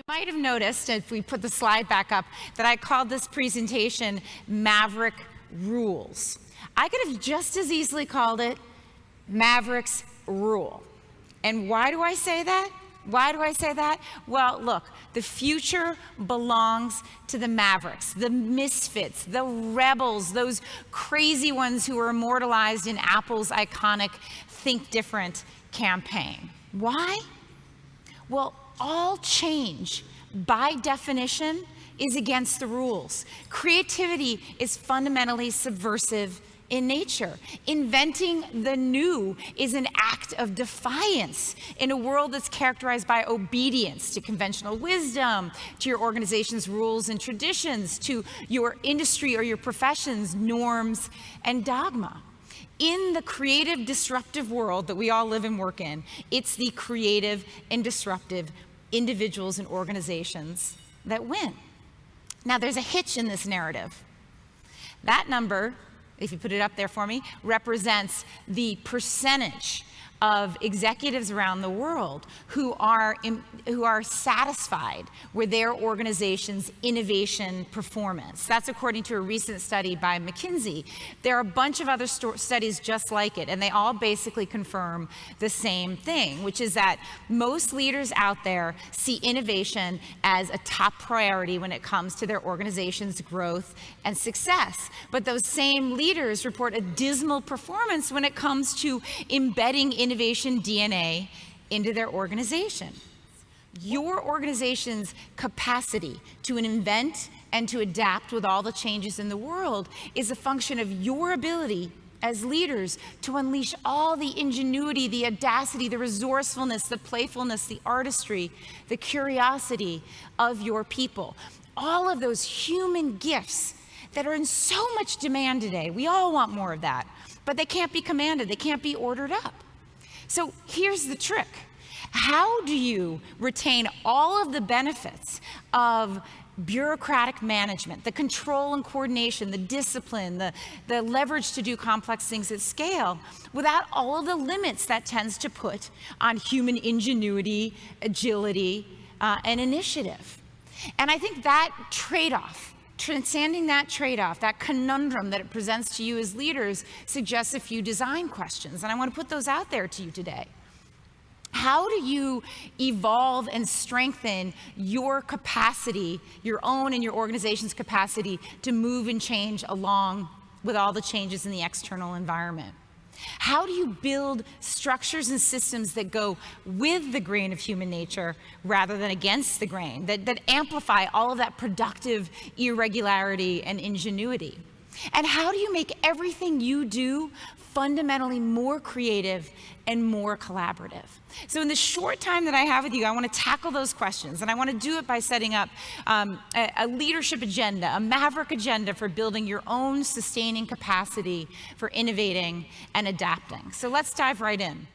might have noticed, if we put the slide back up, that I called this presentation Maverick Rules. I could have just as easily called it Mavericks Rule. And why do I say that? Why do I say that? Well, look, the future belongs to the Mavericks, the misfits, the rebels, those crazy ones who were immortalized in Apple's iconic Think Different campaign. Why? Well, all change, by definition, is against the rules. Creativity is fundamentally subversive in nature. Inventing the new is an act of defiance in a world that's characterized by obedience to conventional wisdom, to your organization's rules and traditions, to your industry or your profession's norms and dogma. In the creative, disruptive world that we all live and work in, it's the creative and disruptive individuals and organizations that win. Now, there's a hitch in this narrative. That number, if you put it up there for me, represents the percentage of executives around the world who are satisfied with their organization's innovation performance. That's according to a recent study by McKinsey. There are a bunch of other studies just like it, and they all basically confirm the same thing, which is that most leaders out there see innovation as a top priority when it comes to their organization's growth and success. But those same leaders report a dismal performance when it comes to embedding innovation DNA into their organization. Your organization's capacity to invent and to adapt with all the changes in the world is a function of your ability as leaders to unleash all the ingenuity, the audacity, the resourcefulness, the playfulness, the artistry, the curiosity of your people. All of those human gifts that are in so much demand today. We all want more of that, but they can't be commanded, they can't be ordered up. So here's the trick. How do you retain all of the benefits of bureaucratic management, the control and coordination, the discipline, the leverage to do complex things at scale, without all of the limits that tends to put on human ingenuity, agility, and initiative? And I think that trade-off, transcending that trade-off, that conundrum that it presents to you as leaders, suggests a few design questions, and I want to put those out there to you today. How do you evolve and strengthen your capacity, your own and your organization's capacity to move and change along with all the changes in the external environment? How do you build structures and systems that go with the grain of human nature rather than against the grain, that amplify all of that productive irregularity and ingenuity? And how do you make everything you do fundamentally more creative and more collaborative? So in the short time that I have with you, I want to tackle those questions, and I want to do it by setting up a leadership agenda, a Maverick agenda for building your own sustaining capacity for innovating and adapting. So let's dive right in.